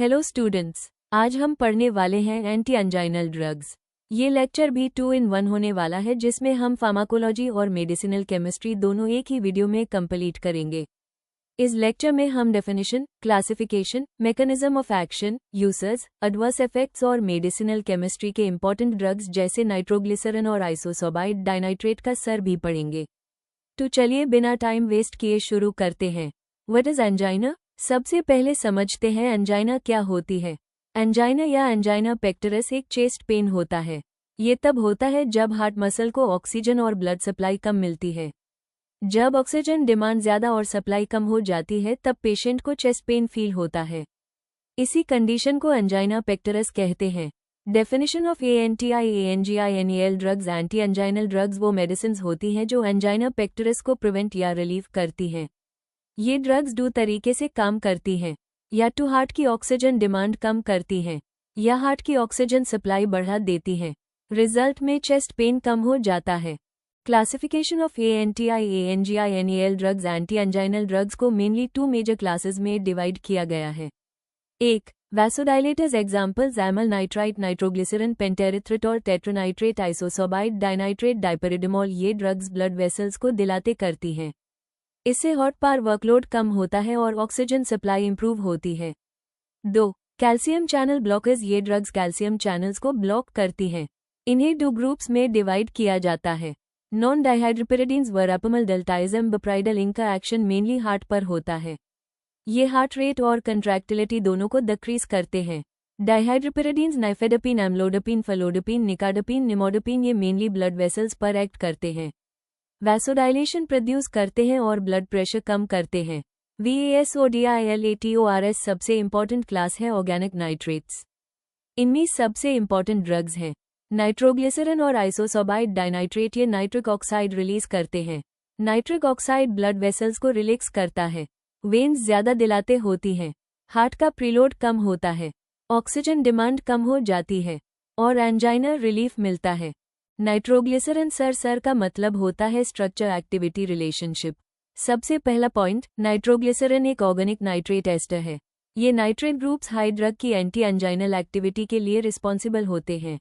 Hello students, आज हम पढ़ने वाले हैं एंटी एंजाइनल ड्रग्स। ये लेक्चर भी 2 in 1 होने वाला है, जिसमें हम फार्माकोलॉजी और मेडिसिनल केमिस्ट्री दोनों एक ही वीडियो में कंप्लीट करेंगे। इस लेक्चर में हम definition, classification, mechanism of action, uses, adverse effects और मेडिसिनल केमिस्ट्री के इंपॉर्टेंट ड्रग्स जैसे नाइट्रोग्लिसरीन और आइसोसोबाइड डाइनाइट्रेट का सर भी पढ़ेंगे। तो चलिए बिना टाइम वेस्ट किए शुरू करते हैं। What is angina? सबसे पहले समझते हैं एंजाइना क्या होती है। एंजाइना या एंजाइना पेक्टोरस एक चेस्ट पेन होता है। ये तब होता है जब हार्ट मसल को ऑक्सीजन और ब्लड सप्लाई कम मिलती है। जब ऑक्सीजन डिमांड ज़्यादा और सप्लाई कम हो जाती है तब पेशेंट को चेस्ट पेन फील होता है। इसी कंडीशन को एंजाइना पेक्टोरस कहते हैं। Definition of antianginal drugs. Anti anginal drugs वो मेडिसिन्स होती हैं जो एंजाइना पेक्टोरस को प्रिवेंट या रिलीव करती हैं। ये ड्रग्स दो तरीके से काम करती हैं, या तो हार्ट की ऑक्सीजन डिमांड कम करती हैं या हार्ट की ऑक्सीजन सप्लाई बढ़ा देती हैं। रिजल्ट में चेस्ट पेन कम हो जाता है। Classification of antianginal drugs. Anti anginal drugs को मेनली 2 मेजर क्लासेस में डिवाइड किया गया है। 1. Vasodilators. Examples amyl nitrite, nitroglycerin, pentaerythritol और टेट्रानाइट्रेट, आइसोसोबाइड डाइनाइट्रेट, डाइपेरिडोमोल। ये ड्रग्स ब्लड वेसल्स को दिलाते करती हैं। इससे हार्ट पर वर्कलोड कम होता है और ऑक्सीजन सप्लाई इंप्रूव होती है। 2. Calcium channel blockers. ये ड्रग्स कैल्शियम चैनल्स को ब्लॉक करती हैं। इन्हें 2 ग्रुप्स में डिवाइड किया जाता है। नॉन डाइहाइड्रोपिरिडीन्स, वरापेमाल, डेल्टाइजम, बप्राइडल। इनका एक्शन मेनली हार्ट पर होता है। ये हार्ट रेट और कंट्रैक्टिलिटी दोनों को डिक्रीज करते हैं। डाइहाइड्रोपिरिडीन्स नाइफेडापिन, एम्लोडापिन, फलोडापिन, निकाडापिन, निमोडापिन। ये मेनली ब्लड वेसल्स पर एक्ट करते हैं, वैसोडाइलेशन प्रोड्यूस करते हैं और ब्लड प्रेशर कम करते हैं। VASODILATORS सबसे इंपॉर्टेंट क्लास है ऑर्गेनिक नाइट्रेट्स। इनमें सबसे इंपॉर्टेंट ड्रग्स हैं नाइट्रोग्लिसरीन और आइसोसोबाइड डाइनाइट्रेट। ये नाइट्रिक ऑक्साइड रिलीज करते हैं। नाइट्रिक ऑक्साइड ब्लड वेसल्स को रिलैक्स करता है, वेन्स ज्यादा दिलाते होती हैं, हार्ट का प्रीलोड कम होता है, ऑक्सीजन डिमांड कम हो जाती है और एंजाइना रिलीफ मिलता है। नाइट्रोग्लिसरीन सर का मतलब होता है स्ट्रक्चर एक्टिविटी रिलेशनशिप। सबसे पहला पॉइंट, नाइट्रोग्लिसरीन एक ऑर्गेनिक नाइट्रेट एस्टर है। ये नाइट्रेट ग्रुप्स हाई ड्रग की एंटी एंजाइनल एक्टिविटी के लिए रिस्पॉन्सिबल होते हैं।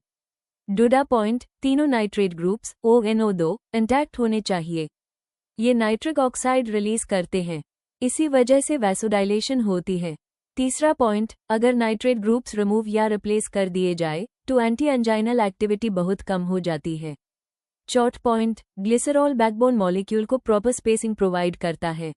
दूसरा पॉइंट, तीनों नाइट्रेट ग्रुप्स ONO2 इंटैक्ट होने चाहिए। ये नाइट्रिक ऑक्साइड रिलीज करते हैं, इसी वजह से वैसोडाइलेशन होती है। तीसरा पॉइंट, अगर नाइट्रेट ग्रुप्स रिमूव या रिप्लेस कर दिए जाए तो एंटी एंजाइनल एक्टिविटी बहुत कम हो जाती है। चौथा पॉइंट, ग्लिसरॉल बैकबोन मॉलिक्यूल को प्रॉपर स्पेसिंग प्रोवाइड करता है।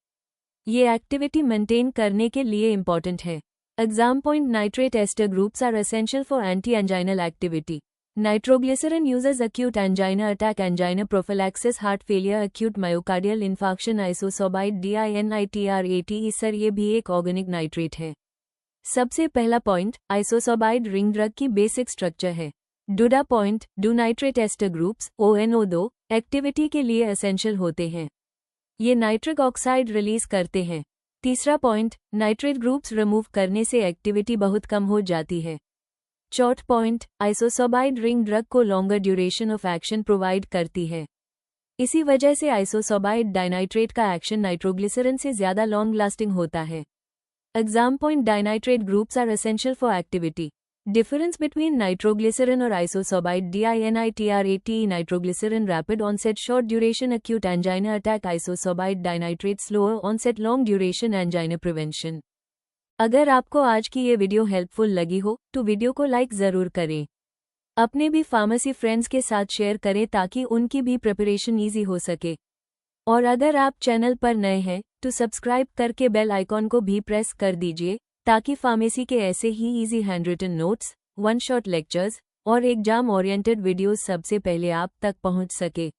ये एक्टिविटी मेंटेन करने के लिए इंपॉर्टेंट है। Exam point, nitrate ester groups are essential for anti anginal activity. Nitroglycerine uses acute angina attack, angina prophylaxis, heart failure, acute myocardial infarction। Isosorbide DINITRATE sir ये भी एक ऑर्गेनिक नाइट्रेट है। सबसे पहला पॉइंट, आइसोसोबाइड रिंग ड्रग की basic structure है। दूसरा point, two nitrate ester groups ONO2 activity के लिए एसेंशियल होते हैं। ये नाइट्रिक ऑक्साइड रिलीज करते हैं। तीसरा पॉइंट, नाइट्रेट ग्रुप्स रिमूव करने से एक्टिविटी बहुत कम हो जाती है। चौथा पॉइंट, आइसोसोबाइड रिंग ड्रग को longer duration of action provide करती है। इसी वजह से आइसोसोबाइड डाइनाइट्रेट का एक्शन नाइट्रोग्लिसरीन से ज्यादा लॉन्ग लास्टिंग होता है। Exam point, dinitrate groups are essential for activity. Difference between nitroglycerin और isosorbide DINITRATE। Nitroglycerin rapid onset, short duration, acute angina attack. Isosorbide dinitrate slower onset, long duration, angina prevention. अगर आपको आज की ये video helpful लगी हो तो video को लाइक ज़रूर करें। अपने भी फार्मेसी फ्रेंड्स के साथ शेयर करें ताकि उनकी भी प्रिपरेशन ईजी हो सके। और अगर आप चैनल पर नए हैं तो सब्सक्राइब करके बेल आइकॉन को भी प्रेस कर दीजिए ताकि फार्मेसी के ऐसे ही easy handwritten notes, 1 shot lectures और एग्जाम ओरिएंटेड वीडियोस सबसे पहले आप तक पहुंच सके।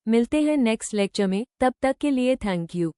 मिलते हैं नेक्स्ट लेक्चर में, तब तक के लिए थैंक यू।